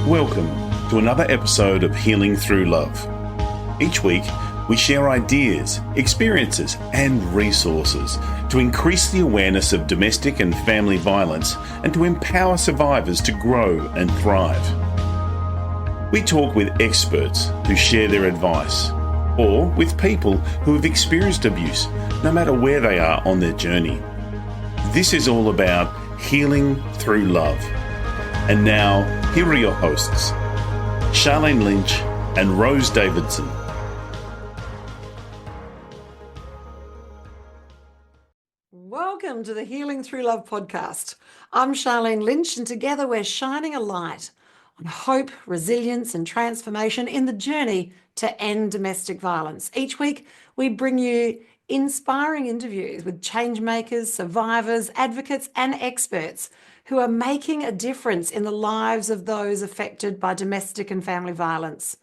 Welcome to another episode of Healing Through Love. Each week, we share ideas, experiences, and resources to increase the awareness of domestic and family violence and to empower survivors to grow and thrive. We talk with experts who share their advice, or with people who have experienced abuse, no matter where they are on their journey. This is all about healing through love. And now, here are your hosts, Charlene Lynch and Rose Davidson. Welcome to the Healing Through Love podcast. I'm Charlene Lynch, and together we're shining a light on hope, resilience, and transformation in the journey to end domestic violence. Each week, we bring you inspiring interviews with change makers, survivors, advocates, and experts who are making a difference in the lives of those affected by domestic and family violence.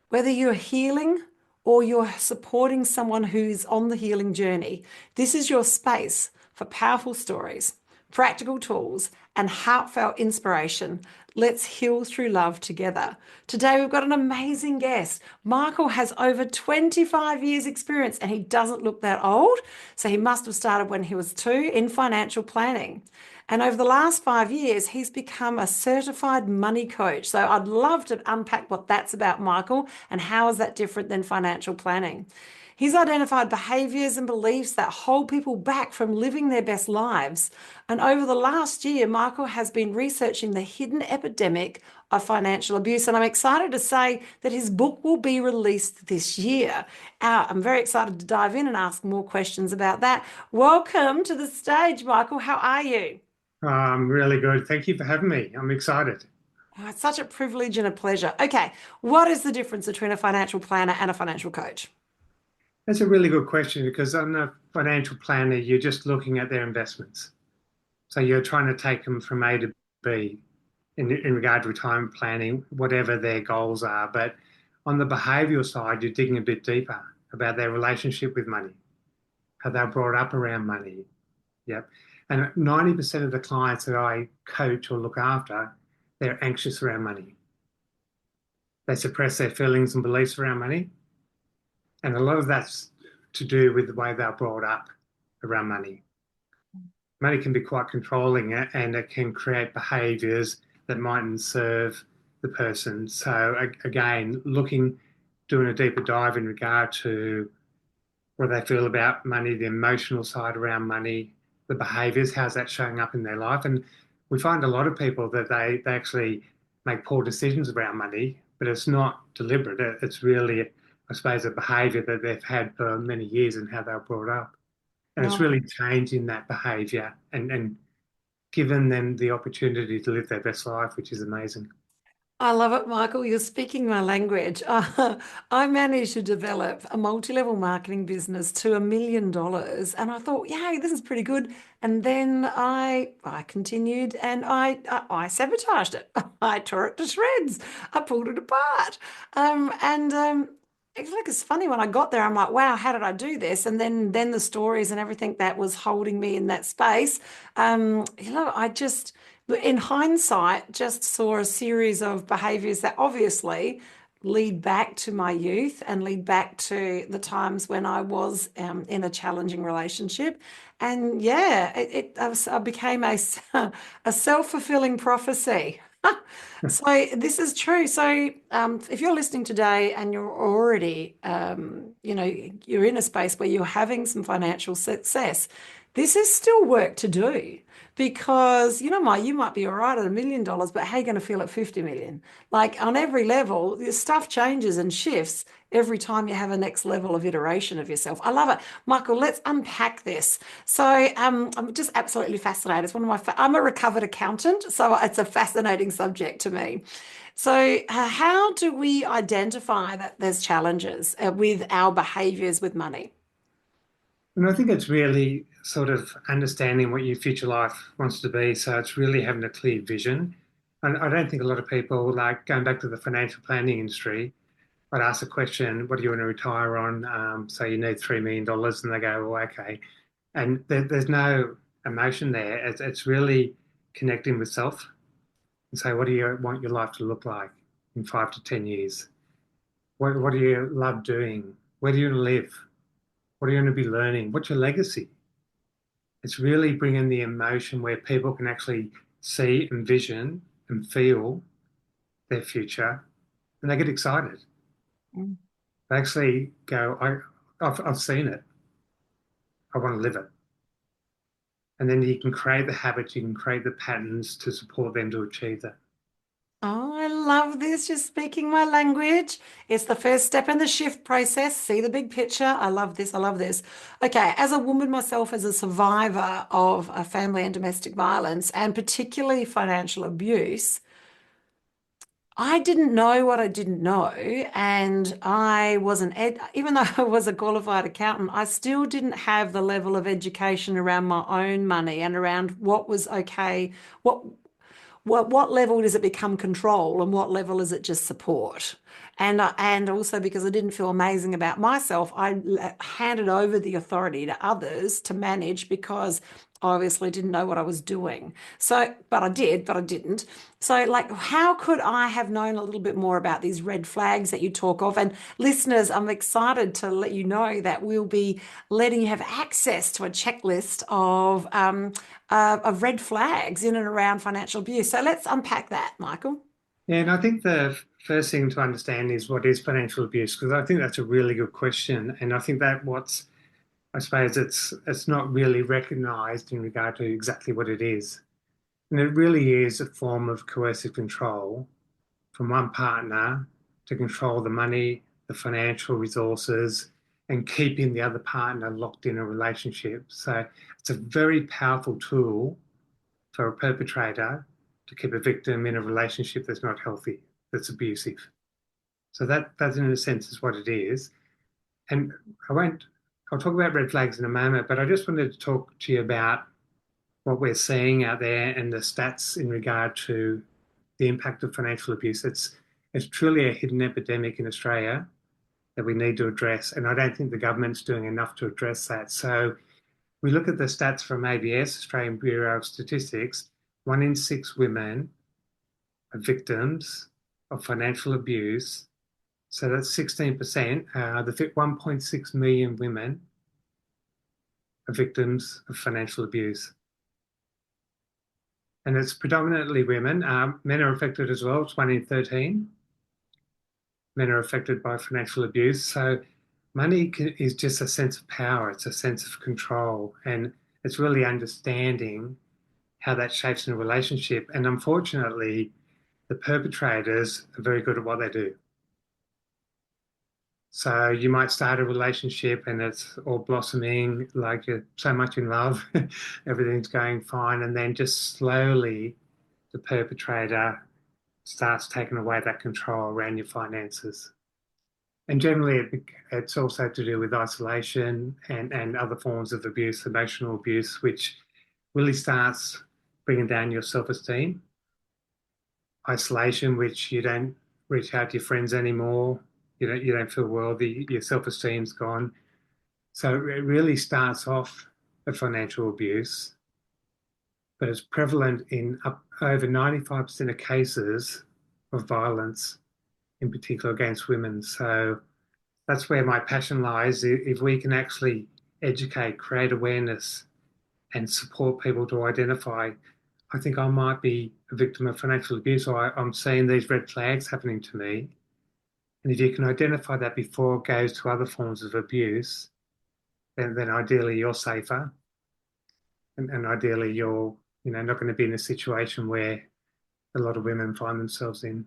Whether you're healing or you're supporting someone who's on the healing journey, this is your space for powerful stories, practical tools, and heartfelt inspiration. Let's heal through love together. Today, we've got an amazing guest. Michael has over 25 years experience and he doesn't look that old. So he must have started when he was 2 in financial planning. And over the last 5 years, he's become a certified money coach. So I'd love to unpack what that's about, Michael, and how is that different than financial planning? He's identified behaviours and beliefs that hold people back from living their best lives. And over the last year, Michael has been researching the hidden epidemic of financial abuse. And I'm excited to say that his book will be released this year. I'm very excited to dive in and ask more questions about that. Welcome to the stage, Michael. How are you? I'm really good. Thank you for having me. I'm excited. Oh, it's such a privilege and a pleasure. Okay, what is the difference between a financial planner and a financial coach? That's a really good question because on a financial planner, you're just looking at their investments. So you're trying to take them from A to B in regard to retirement planning, whatever their goals are. But on the behavioural side, you're digging a bit deeper about their relationship with money, how they're brought up around money. Yep. And 90% of the clients that I coach or look after, they're anxious around money. They suppress their feelings and beliefs around money. And a lot of that's to do with the way they're brought up around money. Money can be quite controlling and it can create behaviours that mightn't serve the person. So again, doing a deeper dive in regard to what they feel about money, the emotional side around money, the behaviours, how's that showing up in their life. And we find a lot of people that they actually make poor decisions around money, but it's not deliberate. It's really, I suppose, a behaviour that they've had for many years and how they were brought up. And It's really changing that behaviour and given them the opportunity to live their best life, which is amazing. I love it, Michael. You're speaking my language. I managed to develop a multi-level marketing business to $1 million, and I thought, yay, this is pretty good. And then I continued, and I sabotaged it. I tore it to shreds. I pulled it apart. It's funny when I got there. I'm like, wow, how did I do this? And then the stories and everything that was holding me in that space. I just, in hindsight, just saw a series of behaviors that obviously lead back to my youth and lead back to the times when I was in a challenging relationship. And yeah, I became a self-fulfilling prophecy. So this is true. So if you're listening today and you're already, you're in a space where you're having some financial success, this is still work to do because, you might be all right at $1 million, but how are you going to feel at 50 million? Like on every level, the stuff changes and shifts every time you have a next level of iteration of yourself. I love it. Michael, let's unpack this. So I'm just absolutely fascinated. It's one of I'm a recovered accountant, so it's a fascinating subject to me. So how do we identify that there's challenges with our behaviors with money? And I think it's really sort of understanding what your future life wants to be. So it's really having a clear vision. And I don't think a lot of people, like going back to the financial planning industry, I'd ask the question, what do you want to retire on? So you need $3 million. And they go, well, okay. And there's no emotion there. It's really connecting with self. say, what do you want your life to look like in 5 to 10 years? What do you love doing? Where do you want to live? What are you going to be learning? What's your legacy? It's really bringing the emotion where people can actually see, envision, and feel their future, and they get excited. Mm. They actually go, I've seen it. I want to live it. And then you can create the habits, you can create the patterns to support them to achieve that. Oh, I love this. You're speaking my language. It's the first step in the shift process. See the big picture. I love this. I love this. Okay, as a woman myself, as a survivor of family and domestic violence, and particularly financial abuse, I didn't know what I didn't know. And I was even though I was a qualified accountant, I still didn't have the level of education around my own money and around what was okay, what what level does it become control and what level is it just support? And also because I didn't feel amazing about myself, I handed over the authority to others to manage because I obviously didn't know what I was doing. So, but I did, but I didn't. So, like, how could I have known a little bit more about these red flags that you talk of? And listeners, I'm excited to let you know that we'll be letting you have access to a checklist of red flags in and around financial abuse. So let's unpack that, Michael. Yeah, and I think the first thing to understand is what is financial abuse, because I think that's a really good question. And I think that I suppose it's not really recognized in regard to exactly what it is. And it really is a form of coercive control from one partner to control the money, the financial resources, and keeping the other partner locked in a relationship. So it's a very powerful tool for a perpetrator to keep a victim in a relationship that's not healthy, that's abusive. So that in a sense is what it is. And I'll talk about red flags in a moment, but I just wanted to talk to you about what we're seeing out there and the stats in regard to the impact of financial abuse. It's truly a hidden epidemic in Australia that we need to address, and I don't think the government's doing enough to address that. So we look at the stats from ABS, Australian Bureau of Statistics. 1 in 6 women are victims of financial abuse. So that's 16%. The 1.6 million women are victims of financial abuse. And it's predominantly women. Men are affected as well. It's 1 in 13. Men are affected by financial abuse. So money is just a sense of power. It's a sense of control. And it's really understanding how that shapes in a relationship. And unfortunately, the perpetrators are very good at what they do. So you might start a relationship and it's all blossoming, like you're so much in love, everything's going fine, and then just slowly the perpetrator starts taking away that control around your finances. And generally, it's also to do with isolation and other forms of abuse, emotional abuse, which really starts bringing down your self-esteem. Isolation, which you don't reach out to your friends anymore, you don't feel worthy, your self-esteem's gone. So it really starts off a financial abuse, but it's prevalent in over 95% of cases of violence, in particular against women. So that's where my passion lies. If we can actually educate, create awareness, and support people to identify, I think I might be a victim of financial abuse, or I'm seeing these red flags happening to me. And if you can identify that before it goes to other forms of abuse, then ideally you're safer, and ideally you're not going to be in a situation where a lot of women find themselves in.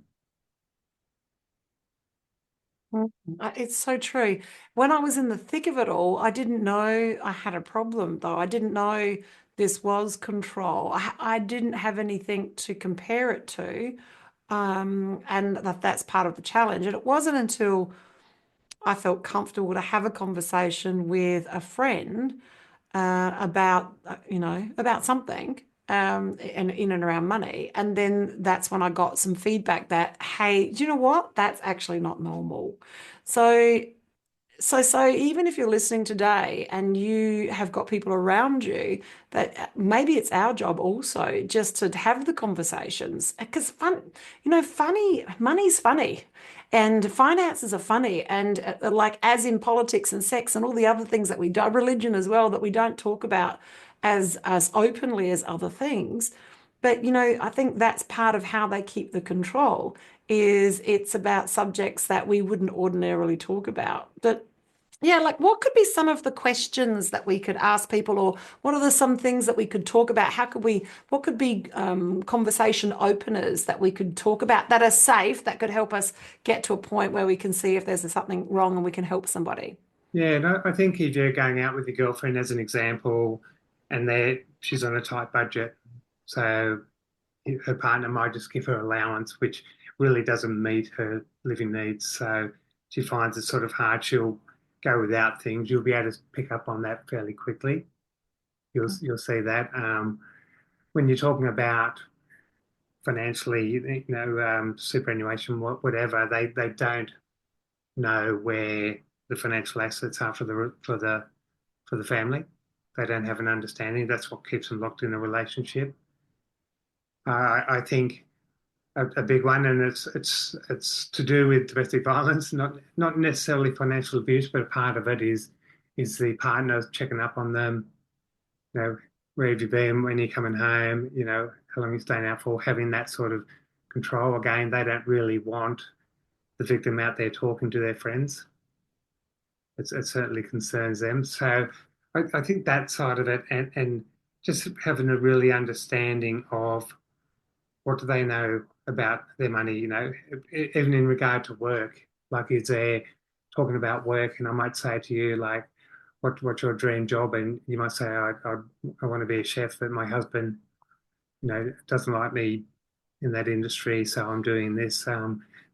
It's so true. When I was in the thick of it all, I didn't know I had a problem, though. I didn't know this was control. I didn't have anything to compare it to. And that's part of the challenge. And it wasn't until I felt comfortable to have a conversation with a friend about about something and in and around money, and then that's when I got some feedback that, hey, do you know what, that's actually not normal. So So even if you're listening today and you have got people around you, that maybe it's our job also just to have the conversations because funny, money's funny. And finances are funny, and like as in politics and sex and all the other things that we do, religion as well, that we don't talk about as openly as other things. But I think that's part of how they keep the control is it's about subjects that we wouldn't ordinarily talk about. But yeah, like what could be some of the questions that we could ask people, or what are some things that we could talk about? What could be conversation openers that we could talk about that are safe, that could help us get to a point where we can see if there's something wrong and we can help somebody? Yeah, no, I think if you're going out with your girlfriend as an example, and she's on a tight budget, so her partner might just give her allowance, which really doesn't meet her living needs. So she finds it sort of hard. She'll go without things. You'll be able to pick up on that fairly quickly. You'll see that. When you're talking about financially, superannuation, whatever, they don't know where the financial assets are for the family. They don't have an understanding. That's what keeps them locked in a relationship. I think a big one, and it's to do with domestic violence, not necessarily financial abuse, but a part of it is the partner checking up on them. Where have you been? When are you coming home? How long are you staying out for? Having that sort of control. Again, they don't really want the victim out there talking to their friends. It certainly concerns them. So I think that side of it, and just having a really understanding of what do they know about their money, even in regard to work. Like, is there talking about work, and I might say to you, like, what's your dream job? And you might say, I want to be a chef, but my husband, doesn't like me in that industry, so I'm doing this.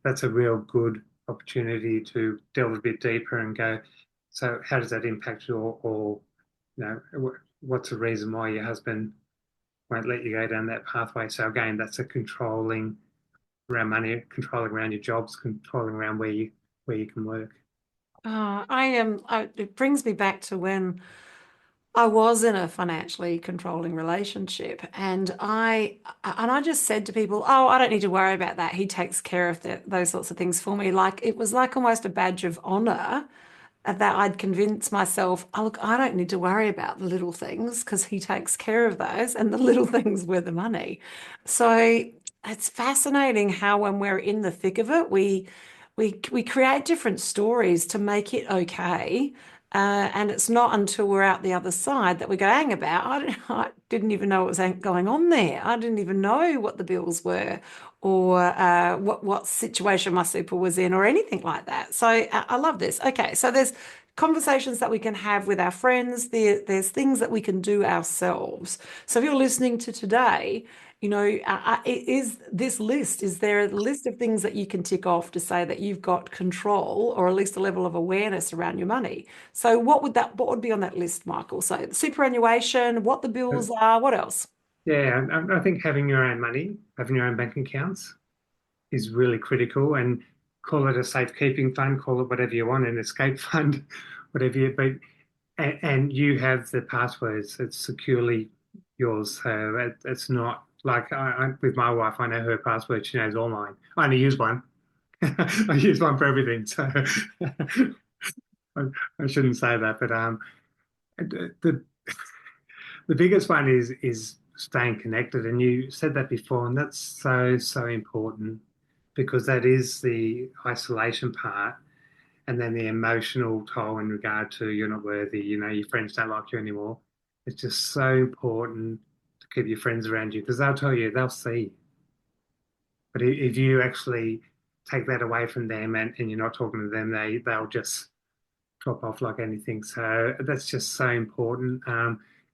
That's a real good opportunity to delve a bit deeper and go, so how does that impact you, or what's the reason why your husband won't let you go down that pathway? So again, that's a controlling around money, controlling around your jobs, controlling around where you can work. I am. It brings me back to when I was in a financially controlling relationship, and I just said to people, "Oh, I don't need to worry about that. He takes care of those sorts of things for me." Like it was like almost a badge of honor that I'd convince myself, oh, look, I don't need to worry about the little things because he takes care of those, and the little things were the money. So it's fascinating how when we're in the thick of it, we create different stories to make it okay. And it's not until we're out the other side that we go, hang about, I didn't even know what was going on there. I didn't even know what the bills were or what situation my super was in or anything like that. So I love this. Okay, so there's conversations that we can have with our friends. There's things that we can do ourselves. So if you're listening to today, is this list, is there a list of things that you can tick off to say that you've got control or at least a level of awareness around your money? So what would be on that list, Michael? So superannuation, what the bills are, what else? Yeah, I think having your own money, having your own bank accounts is really critical, and call it a safekeeping fund, call it whatever you want, an escape fund, whatever but and you have the passwords. It's securely yours. So it's not like with my wife, I know her password. She knows all mine. I only use one. I use one for everything. So I, I shouldn't say that, but the the biggest one is staying connected, and you said that before, and that's so important because that is the isolation part, and then the emotional toll in regard to you're not worthy, your friends don't like you anymore. It's just so important to keep your friends around you because they'll tell you, they'll see. But if you actually take that away from them and you're not talking to them, they'll just drop off like anything. So that's just so important.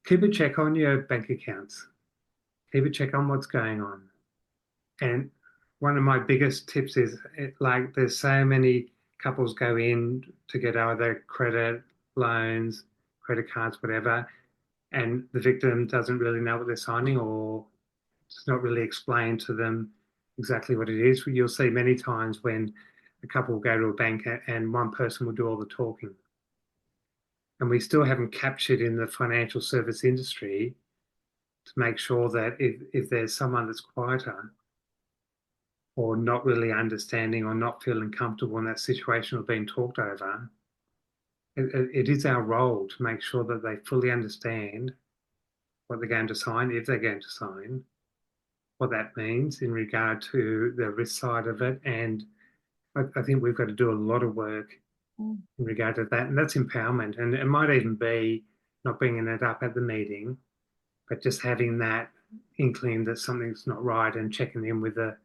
Keep a check on your bank accounts. Keep a check on what's going on. And one of my biggest tips is like there's so many couples go in to get either credit, loans, credit cards, whatever, and the victim doesn't really know what they're signing or it's not really explained to them exactly what it is. You'll see many times when a couple will go to a bank and one person will do all the talking. And we still haven't captured in the financial service industry to make sure that if there's someone that's quieter or not really understanding or not feeling comfortable in that situation or being talked over, it is our role to make sure that they fully understand what they're going to sign, if they're going to sign, what that means in regard to the risk side of it. And I think we've got to do a lot of work in regard to that. And that's empowerment. And it might even be not bringing it up at the meeting, but just having that inkling that something's not right and checking in with the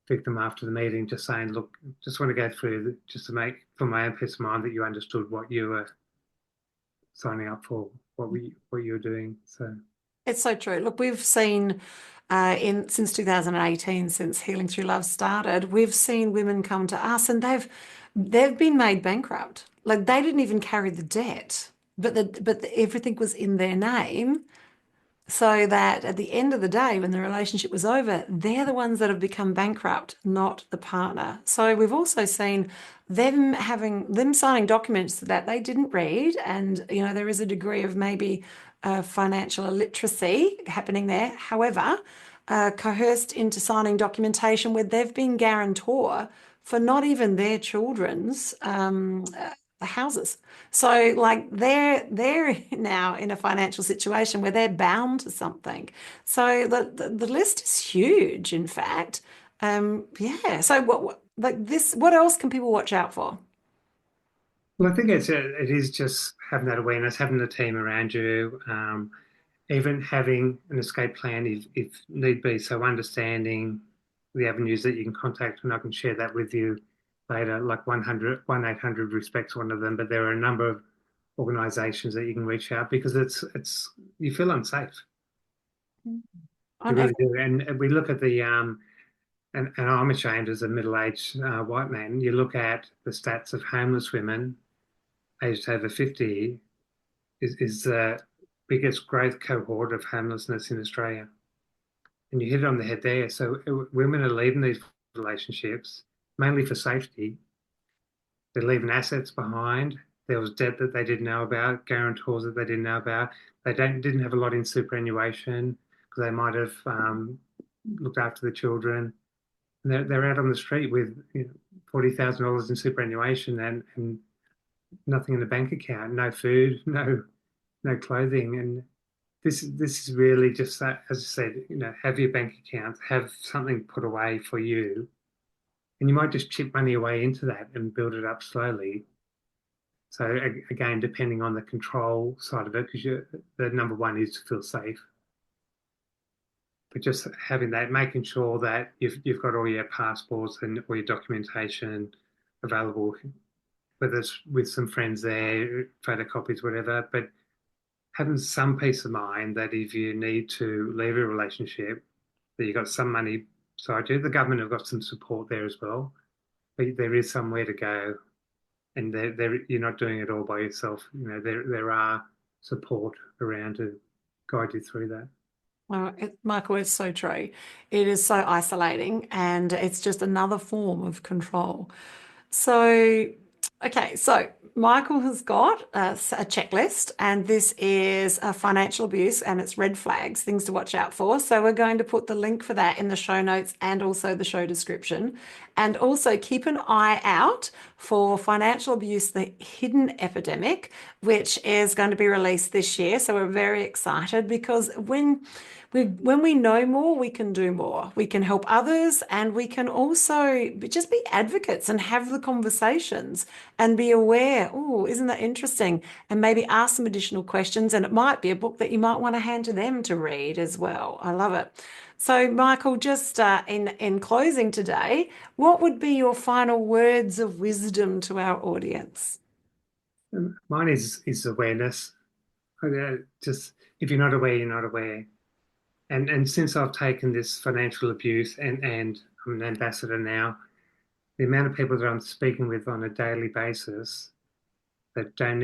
victim after the meeting, just saying, look, just want to go through just to make, for my own peace of mind, that you understood what you were signing up for, what you were doing. So It's so true. Look, we've seen in since 2018, since Healing Through Love started, we've seen women come to us and they've been made bankrupt. Like they didn't even carry the debt, but everything was in their name. So that at the end of the day, when the relationship was over, they're the ones that have become bankrupt, not the partner. So we've also seen them signing documents that they didn't read, and there is a degree of maybe financial illiteracy happening there. However, coerced into signing documentation where they've been guarantor for not even their children's houses. So like they're now in a financial situation where they're bound to something. So the list is huge, in fact. Yeah. So what else can people watch out for? well, I think it is just having that awareness, having the team around you, even having an escape plan if need be. So understanding the avenues that you can contact, and I can share that with you later. Like 1-800 respects one of them, but there are a number of organisations that you can reach out because it's you feel unsafe. You On really do. And we look at and I'm ashamed as a middle-aged white man. You look at the stats of homeless women aged over 50 is the biggest growth cohort of homelessness in Australia. And you hit it on the head there. So women are leaving these relationships mainly for safety. They're leaving assets behind. There was debt that they didn't know about, guarantors that they didn't know about. They didn't have a lot in superannuation because they might have looked after the children. And they're out on the street with $40,000 in superannuation and nothing in the bank account, no food, no clothing, and this is really just that, as I said, have your bank account, have something put away for you, and you might just chip money away into that and build it up slowly. So again, depending on the control side of it, because the number one is to feel safe, but just having that, making sure that you've got all your passports and all your documentation available, whether it's with some friends there, photocopies, whatever, but having some peace of mind that if you need to leave a relationship, that you've got some money beside you. The government have got some support there as well, but there is somewhere to go, and you're not doing it all by yourself. There are support around to guide you through that. Well, Michael, it's so true. It is so isolating, and it's just another form of control. So, okay, so Michael has got a checklist, and this is financial abuse and it's red flags, things to watch out for. So, we're going to put the link for that in the show notes and also the show description. And also keep an eye out for Financial Abuse, the Hidden Epidemic, which is going to be released this year. So, we're very excited because when we know more, we can do more. We can help others, and we can also just be advocates and have the conversations and be aware. Oh, isn't that interesting? And maybe ask some additional questions. And it might be a book that you might want to hand to them to read as well. I love it. So, Michael, just in closing today, what would be your final words of wisdom to our audience? Mine is awareness. Just if you're not aware, you're not aware. And since I've taken this financial abuse and I'm an ambassador now, the amount of people that I'm speaking with on a daily basis that don't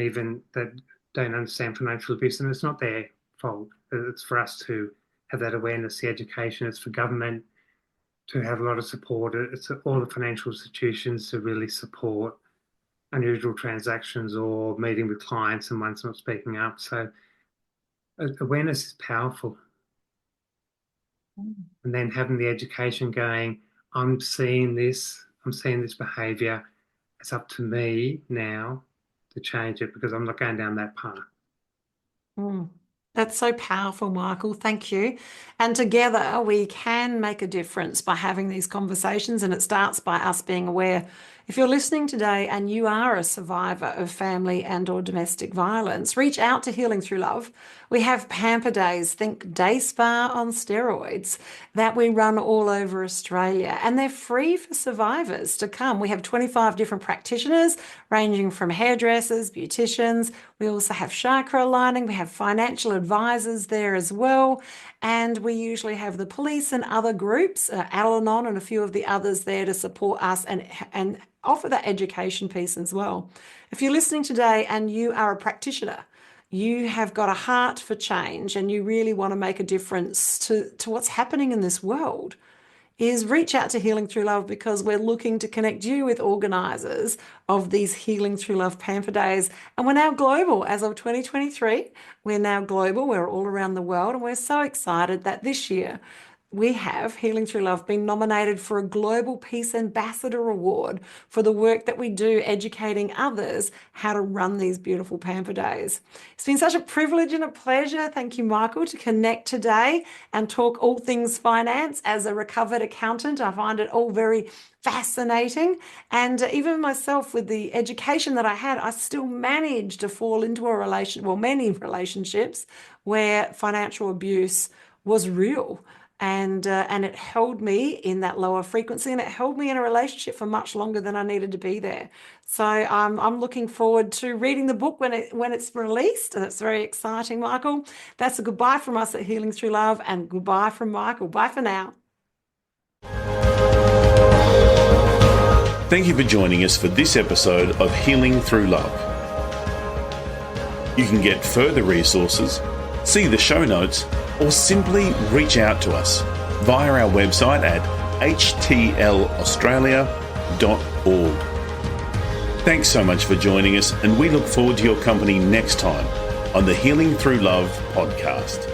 understand financial abuse, and it's not their fault. It's for us to have that awareness, the education. It's for government to have a lot of support. It's all the financial institutions to really support unusual transactions or meeting with clients and one's not speaking up. So awareness is powerful. And then having the education going, I'm seeing this behavior. It's up to me now to change it because I'm not going down that path. Mm. That's so powerful, Michael. Thank you. And together we can make a difference by having these conversations, and it starts by us being aware. If you're listening today and you are a survivor of family and or domestic violence, reach out to Healing Through Love. We have Pamper Days, think day spa on steroids, that we run all over Australia, and they're free for survivors to come. We have 25 different practitioners ranging from hairdressers, beauticians. We also have chakra aligning. We have financial advisors there as well. And we usually have the police and other groups, Al-Anon and a few of the others there to support us and offer that education piece as well. If you're listening today and you are a practitioner, you have got a heart for change and you really want to make a difference to what's happening in this world, is reach out to Healing Through Love, because we're looking to connect you with organisers of these Healing Through Love Pamper Days. And we're now global. As of 2023, we're now global. We're all around the world. And we're so excited that this year we have Healing Through Love been nominated for a Global Peace Ambassador Award for the work that we do educating others how to run these beautiful Pamper Days. It's been such a privilege and a pleasure, thank you, Michael, to connect today and talk all things finance. As a recovered accountant, I find it all very fascinating. And even myself, with the education that I had, I still managed to fall into many relationships where financial abuse was real. And it held me in that lower frequency, and it held me in a relationship for much longer than I needed to be there. So I'm looking forward to reading the book when it's released. That's very exciting, Michael. That's a goodbye from us at Healing Through Love, and goodbye from Michael. Bye for now. Thank you for joining us for this episode of Healing Through Love. You can get further resources, see the show notes, or simply reach out to us via our website at htlaustralia.org. Thanks so much for joining us, and we look forward to your company next time on the Healing Through Love podcast.